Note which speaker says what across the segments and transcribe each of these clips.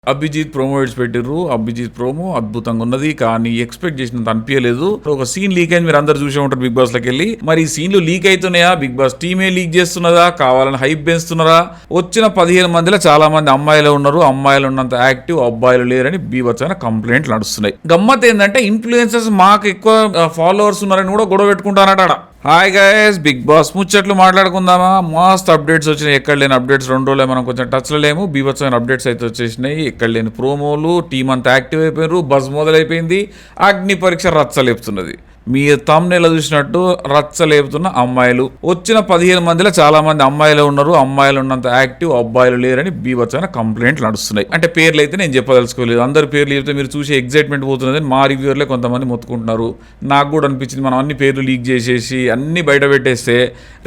Speaker 1: Abhijit promo పెట్టిర్రు. Abhijit promo అద్భుతంగా ఉన్నది, కానీ ఎక్స్పెక్ట్ చేసినంత అనిపించలేదు. ఒక సీన్ లీక్ అయింది, మీరు అందరు చూసే ఉంటారు బిగ్ బాస్ లోకి వెళ్ళి. మరి ఈ సీన్లు లీక్ అవుతున్నాయా, బిగ్ బాస్ టీమే లీక్ చేస్తున్నదా, కావాలని హైప్ పెంచుతున్నారా? వచ్చిన 15 మందిలో చాలా మంది అమ్మాయిలు ఉన్నారు. అమ్మాయిలు ఉన్నంత యాక్టివ్ అబ్బాయిలు లేరని బీభత్సమైన కంప్లైంట్లు నడుస్తున్నాయి. గమ్మత్ ఏంటంటే ఇన్ఫ్లుయెన్సర్స్ మాకు ఎక్కువ ఫాలోవర్స్ ఉన్నారని కూడా గొడవ పెట్టుకుంటానట. హాయ్ గైస్, బిగ్ బాస్ ముచ్చట్లు మాట్లాడుకుందామా? మస్త్ అప్డేట్స్ వచ్చినాయి. ఎక్కడ లేని అప్డేట్స్ 2 రోజులే మనం కొంచెం టచ్లో లేము. బీభత్సమైన అప్డేట్స్ అయితే వచ్చేసినాయి. ఎక్కడ లేని ప్రోమోలు, టీం అంతా యాక్టివ్ అయిపోయారు, బజ్ మొదలైపోయింది, అగ్ని పరీక్ష రచ్చలేపుతున్నది. మీ తమ్నెల చూసినట్టు రచ్చలేపుతున్న అమ్మాయిలు. వచ్చిన 15 మందిలో చాలా మంది అమ్మాయిలు ఉన్నారు. అమ్మాయిలు ఉన్నంత యాక్టివ్ అబ్బాయిలు లేరని బీభత్సమైన కంప్లైంట్లు నడుస్తున్నాయి. అంటే పేర్లు అయితే నేను చెప్పదలుచుకోలేదు. అందరి పేర్లు చెప్తే మీరు చూసి ఎగ్జైట్మెంట్ పోతున్నది. మా రివ్యూర్లే కొంతమంది మొత్తుకుంటున్నారు. నాకు కూడా అనిపించింది, మనం అన్ని పేర్లు లీక్ చేసేసి అన్ని బయట పెట్టేస్తే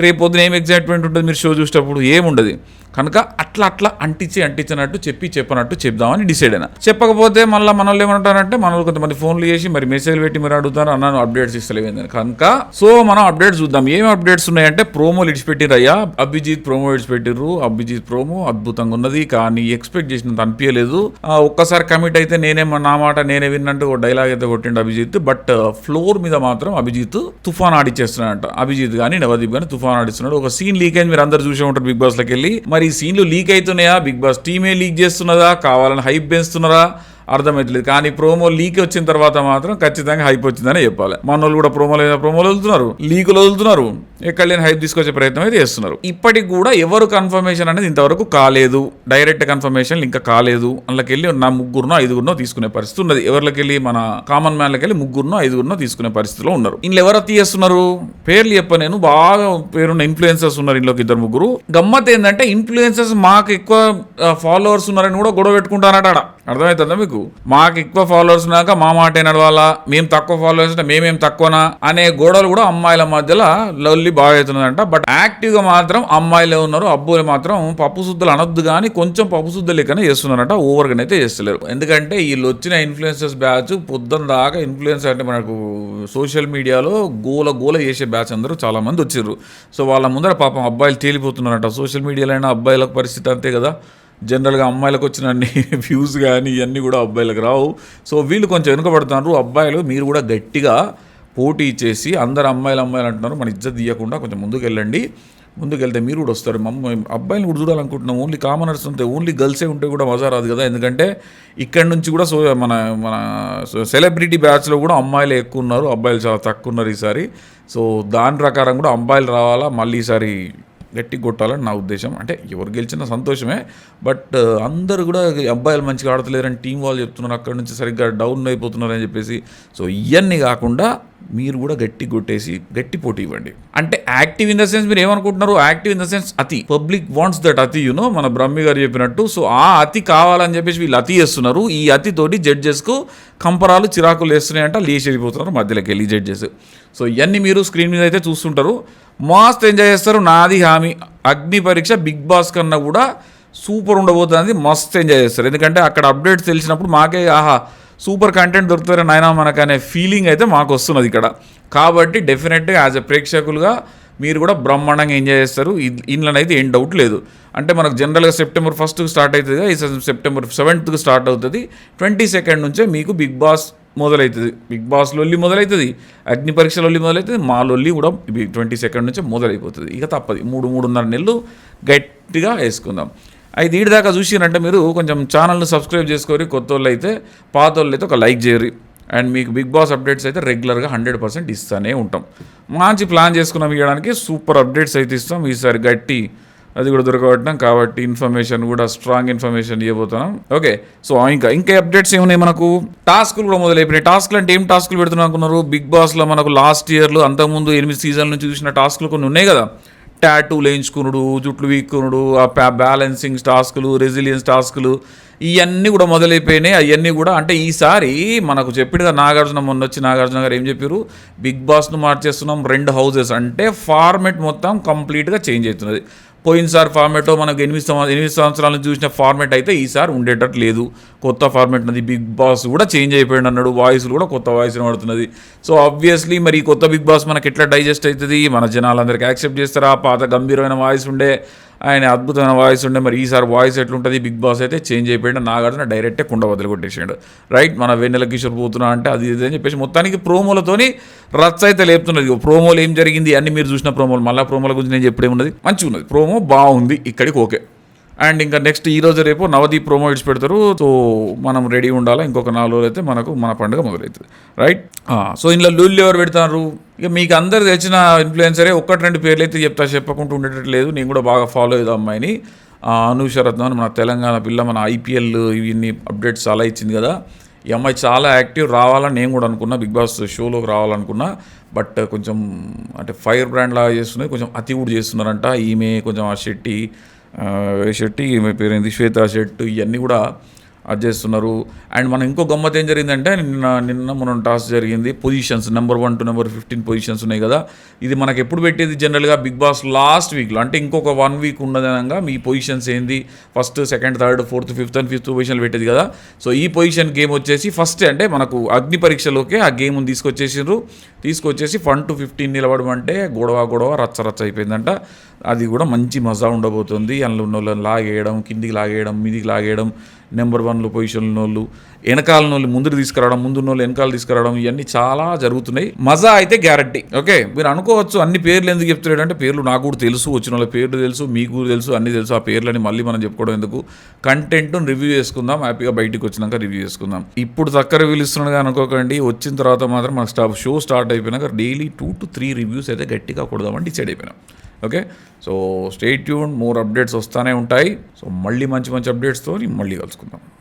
Speaker 1: రేపు పొద్దున ఏం ఎగ్జైట్మెంట్ ఉంటుంది మీరు షో చూసేటప్పుడు? ఏముండదు. కనుక అట్లా అంటించినట్టు చెప్పనట్టు చెప్దామని డిసైడ్ అయినా. చెప్పకపోతే మళ్ళీ మనల్ని ఏమంటారంటే, మనల్ని కొంతమంది ఫోన్లు చేసి మరి మెసేజ్ పెట్టి మీరు అడుగుతారు, అన్నాను అప్డేట్స్ ఇస్తలేదని. కనుక సో మనం అప్డేట్స్ చూద్దాం. ఏమి అప్డేట్స్ ఉన్నాయంటే, ప్రోమోలు ఇడిచిపెట్టిర్రు అయ్యా. అభిజిత్ ప్రోమో ఇడిచిపెట్టిర్రు. అభిజిత్ ప్రోమో అద్భుతంగా ఉన్నది, కానీ ఎక్స్పెక్ట్ చేసినంత అనిపించలేదు. ఒక్కసారి కమిట్ అయితే నా మాట నేనే విన్నట్టు ఒక డైలాగ్ అయితే కొట్టిండు అభిజిత్. బట్ ఫ్లోర్ మీద మాత్రం అభిజిత్ తుఫాన్ ఆడిచ్చేస్తున్నాడంట. అభిజిత్ కానీ నవదీప్ కానీ తుఫాన్ ఆడిస్తున్నాడు. ఒక సీన్ లీక్ అయింది, మీరు అందరు చూసే ఉంటారు బిగ్ బాస్ లోకి వెళ్ళి. మరి ఈ సీన్లు లీక్ అవుతున్నాయా, బిగ్ బాస్ టీమే లీక్ చేస్తున్నదా, కావాలని హైప్ పెంచుతున్నారా? అర్థమవుతలేదు. కానీ ప్రోమో లీక్ వచ్చిన తర్వాత మాత్రం ఖచ్చితంగా హైప్ వచ్చిందని చెప్పాలి. మనోళ్ళు కూడా ప్రోమోలు వదులుతున్నారు, లీకులు వదులుతున్నారు, ఎక్కడ లేని హైప్ తీసుకొచ్చే ప్రయత్నం అయితే చేస్తున్నారు. ఇప్పటికి కూడా ఎవరు కన్ఫర్మేషన్ అనేది ఇంతవరకు కాలేదు. డైరెక్ట్ కన్ఫర్మేషన్ ఇంకా కాలేదు. అందులోకి వెళ్ళి నా 3-5 తీసుకునే పరిస్థితి ఉన్నది. ఎవరికి వెళ్ళి మన కామన్ మ్యాన్లకి వెళ్ళి 3-5 తీసుకునే పరిస్థితిలో ఉన్నారు. ఇంట్లో ఎవరు తీస్తున్నారు పేర్లు చెప్ప, నేను బాగా పేరున్న ఇన్ఫ్లుయెన్సర్స్ ఉన్నారు ఇంట్లోకి 2-3. గమ్మత్ ఏంటంటే ఇన్ఫ్లుయెన్సర్స్ మాకు ఎక్కువ ఫాలోవర్స్ ఉన్నారని కూడా గొడవ పెట్టుకుంటానట. అర్థమవుతుందా మీకు? మాకు ఎక్కువ ఫాలోవర్స్ ఉన్నాక మా మాట నడవాలా, మేము తక్కువ ఫాలోవర్స్ అంటే మేమేం తక్కువనా అనే గొడవలు కూడా అమ్మాయిల మధ్యలో లొల్లి బాగా అవుతుందంట. బట్ యాక్టివ్ గా మాత్రం అమ్మాయిలే ఉన్నారు. అబ్బాయిలు మాత్రం పప్పు శుద్ధులు అనొద్దు కానీ కొంచెం పప్పు శుద్ధులు లెక్కనే చేస్తున్నారంట. ఓవర్గా అయితే చేస్తలేరు. ఎందుకంటే వీళ్ళు వచ్చిన ఇన్ఫ్లుయెన్సర్స్ బ్యాచ్ పొద్దున్న దాకా ఇన్ఫ్లుయెన్సర్ అంటే మనకు సోషల్ మీడియాలో గోల చేసే బ్యాచ్ అందరూ చాలా మంది వచ్చారు. సో వాళ్ళ ముందర పాపం అబ్బాయిలు తేలిపోతున్నారంట. సోషల్ మీడియాలో అయినా అబ్బాయిల పరిస్థితి అంతే కదా. జనరల్గా అమ్మాయిలకు వచ్చిన అన్ని వ్యూస్ కానీ ఇవన్నీ కూడా అబ్బాయిలకు రావు. సో వీళ్ళు కొంచెం వెనుకబడుతున్నారు. అబ్బాయిలు మీరు కూడా గట్టిగా పోటీ చేసి అందరు అమ్మాయిలు అంటున్నారు, మన ఇజ్జత్ తీయకుండా కొంచెం ముందుకెళ్తే మీరు కూడా వస్తారు. అబ్బాయిని కూడా చూడాలనుకుంటున్నాం. ఓన్లీ కామనర్స్ ఉంటే, ఓన్లీ గర్ల్సే ఉంటే కూడా మజా రాదు కదా. ఎందుకంటే ఇక్కడ నుంచి కూడా మన సెలబ్రిటీ బ్యాచ్లో కూడా అమ్మాయిలు ఎక్కువ ఉన్నారు, అబ్బాయిలు చాలా తక్కువ ఉన్నారు ఈసారి. సో దాని ప్రకారం కూడా అమ్మాయిలు రావాలా, మళ్ళీ ఈసారి గట్టి కొట్టాలని నా ఉద్దేశం. అంటే ఎవరు గెలిచినా సంతోషమే, బట్ అందరూ కూడా అబ్బాయిలు మంచిగా ఆడతలేరని టీం వాళ్ళు చెప్తున్నారు. అక్కడ నుంచి సరిగ్గా డౌన్ అయిపోతున్నారని చెప్పేసి. సో ఇవన్నీ కాకుండా మీరు కూడా గట్టి కొట్టేసి గట్టి పోటీ ఇవ్వండి. అంటే యాక్టివ్ ఇన్ ద సెన్స్ మీరు ఏమనుకుంటున్నారు? యాక్టివ్ ఇన్ ద సెన్స్ అతి. పబ్లిక్ వాంట్స్ దట్ అతి, మన బ్రహ్మి గారు చెప్పినట్టు. సో ఆ అతి కావాలని చెప్పేసి వీళ్ళు అతి చేస్తున్నారు. ఈ అతితోటి జడ్జెస్కు కంపరాలు చిరాకులు వేస్తున్నాయంట, లేచి వెళ్ళిపోతున్నారు మధ్యలోకి వెళ్ళి జడ్జెస్. సో ఇవన్నీ మీరు స్క్రీన్ మీద అయితే చూస్తుంటారు. మస్త్ ఎంజాయ్ చేస్తారు. నాది హామీ, అగ్ని పరీక్ష బిగ్ బాస్ కన్నా కూడా సూపర్ ఉండబోతుంది. మస్త్ ఎంజాయ్ చేస్తారు. ఎందుకంటే అక్కడ అప్డేట్స్ తెలిసినప్పుడు మాకే ఆహా సూపర్ కంటెంట్ దొరుకుతారని నాయనా మనకు అనే ఫీలింగ్ అయితే మాకు వస్తున్నది ఇక్కడ. కాబట్టి డెఫినెట్గా యాజ్ ఎ ప్రేక్షకులుగా మీరు కూడా బ్రహ్మాండంగా ఎంజాయ్ చేస్తారు. ఇంట్లోనైతే ఏం డౌట్ లేదు. అంటే మనకు జనరల్గా సెప్టెంబర్ 1st స్టార్ట్ అవుతుంది, ఈ సెప్టెంబర్ 7th స్టార్ట్ అవుతుంది. 22nd నుంచే మీకు బిగ్ బాస్ మొదలవుతుంది. బిగ్ బాస్ లొల్లి మొదలవుతుంది, అగ్ని పరీక్ష లొల్లి మొదలవుతుంది, మా లొల్లి కూడా 22nd నుంచే మొదలైపోతుంది. ఇక తప్పదు, 3-3.5 నెలలు గట్టిగా వేసుకుందాం. అయితే ఈడి దాకా చూసిరంటే మీరు కొంచెం ఛానల్ని సబ్స్క్రైబ్ చేసుకోరి. కొత్త వాళ్ళు అయితే, పాత వాళ్ళు అయితే ఒక లైక్ చేయరు. అండ్ మీకు బిగ్ బాస్ అప్డేట్స్ అయితే రెగ్యులర్గా 100% ఇస్తూనే ఉంటాం. మంచి ప్లాన్ చేసుకున్నాం ఇవ్వడానికి, సూపర్ అప్డేట్స్ అయితే ఇస్తాం. ఈసారి గట్టి అది కూడా దొరకబట్టినాం కాబట్టి ఇన్ఫర్మేషన్ కూడా స్ట్రాంగ్ ఇన్ఫర్మేషన్ ఇవ్వబోతున్నాం. ఓకే, సో ఇంకా అప్డేట్స్ ఏమున్నాయి మనకు? టాస్కులు కూడా మొదలైపోయినాయి. టాస్క్లు అంటే ఏం టాస్కులు పెడుతున్నాం అనుకున్నారు? బిగ్ బాస్లో మనకు లాస్ట్ ఇయర్లో అంతకుముందు 8 సీజన్ల నుంచి చూసిన టాస్కులు కొన్ని ఉన్నాయి కదా. టాటూలు వేయించుకున్నాడు, జుట్లు వీక్కునుడు, బ్యాలెన్సింగ్ టాస్కులు, రెసిలియన్స్ టాస్కులు, ఇవన్నీ కూడా మొదలైపోయినాయి. అవన్నీ కూడా అంటే ఈసారి మనకు చెప్పిడుగా నాగార్జున గారు ఏం చెప్పారు? బిగ్ బాస్ను మార్చేస్తున్నాం, 2 హౌజెస్. అంటే ఫార్మెట్ మొత్తం కంప్లీట్గా చేంజ్ అవుతున్నది. పోయినసారి ఫార్మేట్ మనకు 8 సంవత్సరాల చూసిన ఫార్మేట్ అయితే ఈసారి ఉండేటట్టు లేదు. కొత్త ఫార్మేట్ ఉన్నది. బిగ్ బాస్ కూడా చేంజ్ అయిపోయింది అన్నాడు. వాయిస్లు కూడా కొత్త వాయిస్ పడుతున్నది. సో ఆబ్వియస్లీ మరి ఈ కొత్త బిగ్ బాస్ మనకి ఎట్లా డైజెస్ట్ అవుతుంది? మన జనాలందరికీ యాక్సెప్ట్ చేస్తారా? పాత గంభీరమైన వాయిస్ ఉండే ఆయన అద్భుతమైన వాయిస్ ఉండే. మరి ఈసారి వాయిస్ ఎట్లుంటుంది, బిగ్ బాస్ అయితే చేంజ్ అయిపోయాడు. నాగార్జున డైరెక్టే కుండ వదిలి కొట్టేసాడు. రైట్, మన వెన్నెల కిషోర్ పోతున్నా అంటే అది ఇది అని చెప్పేసి మొత్తానికి ప్రోమోలతోని రచ్చ అయితే లేపుతున్నది. ప్రోమోలు ఏం జరిగింది అన్ని మీరు చూసిన ప్రోమోలు, మళ్ళీ ప్రోమోల గురించి నేను చెప్పడే ఉన్నది. మంచిగా ఉన్నది, ప్రోమో బాగుంది, ఇక్కడికి ఓకే. అండ్ ఇంకా నెక్స్ట్ ఈ రోజు రేపు నవదీప్ ప్రోమో ఇచ్చి పెడతారు. సో మనం రెడీ ఉండాలి. ఇంకొక 4 రోజులు అయితే మనకు మన పండుగ మొదలవుతుంది. రైట్, సో ఇందులో లూళ్ళు ఎవరు పెడతారు? ఇక మీకు అందరు తెచ్చిన ఇన్ఫ్లుయెన్సరే 1-2 పేర్లు అయితే చెప్పకుండా ఉండేటట్టు లేదు. నేను కూడా బాగా ఫాలో అయ్యేది అమ్మాయిని, అనూషరత్నం అని, మన తెలంగాణ పిల్ల, మన IPL ఇవన్నీ అప్డేట్స్ చాలా ఇచ్చింది కదా. ఈ అమ్మాయి చాలా యాక్టివ్, రావాలని నేను కూడా అనుకున్నా, బిగ్ బాస్ షోలోకి రావాలనుకున్నా. బట్ కొంచెం అంటే ఫైర్ బ్రాండ్ లాగా చేస్తున్నది, కొంచెం అతి కూడా చేస్తున్నారంట. ఈమె కొంచెం ఆ శెట్టి ఈమె పేరేంది శ్వేతా శెట్టి, ఇవన్నీ కూడా అది చేస్తున్నారు. అండ్ మనం ఇంకో గమ్మత్ ఏం జరిగిందంటే నిన్న మనం టాస్ జరిగింది. Positions number 1 to number 15 positions ఉన్నాయి కదా. ఇది మనకు ఎప్పుడు పెట్టేది జనరల్గా బిగ్ బాస్ లాస్ట్ వీక్లో, అంటే ఇంకొక 1 వీక్ ఉన్నదనంగా మీ పొజిషన్స్ ఏంది, first, second, third, fourth, fifth and fifth పొజిషన్లు పెట్టేది కదా. సో ఈ పొజిషన్ గేమ్ వచ్చేసి ఫస్ట్ అంటే మనకు అగ్ని పరీక్షలోకే ఆ గేమ్ని తీసుకొచ్చేసి 1 to 15 నిలబడమంటే గొడవ రచ్చ అయిపోయిందంట. అది కూడా మంచి మజా ఉండబోతుంది. అందులో ఉన్న వాళ్ళని లాగేయడం, కిందికి లాగేయడం, మీదికి లాగేయడం, నెంబర్ 1 పొజిషన్లో వాళ్ళు వెనకాల వాళ్ళు ముందుకు తీసుకురావడం, ముందున్న వాళ్ళు వెనకాల తీసుకురావడం, ఇవన్నీ చాలా జరుగుతున్నాయి. మజా అయితే గ్యారంటీ. ఓకే, మీరు అనుకోవచ్చు అన్ని పేర్లు ఎందుకు చెప్తున్నాడు అంటే, పేర్లు నాకు కూడా తెలుసు, వచ్చిన వాళ్ళ పేర్లు తెలుసు, మీకు తెలుసు, అన్నీ తెలుసు. ఆ పేర్లని మళ్ళీ మనం చెప్పుకోవడం ఎందుకు, కంటెంట్ రివ్యూ చేసుకుందాం, హ్యాపీగా బయటికి వచ్చినాక రివ్యూ చేసుకుందాం. ఇప్పుడు తక్కువ రివ్యూలు ఇస్తున్నాడుగా అనుకోకండి, వచ్చిన తర్వాత మాత్రం మన షో స్టార్ట్ అయిపోయినాక డైలీ 2 to 3 రివ్యూస్ అయితే గట్టిగా కొడదామని డిసైడ్ అయిపోయినాం. Okay, so stay tune, more updates వస్తూనే ఉంటాయి. సో మళ్ళీ మంచి అప్డేట్స్తో మళ్ళీ కలుసుకుందాం.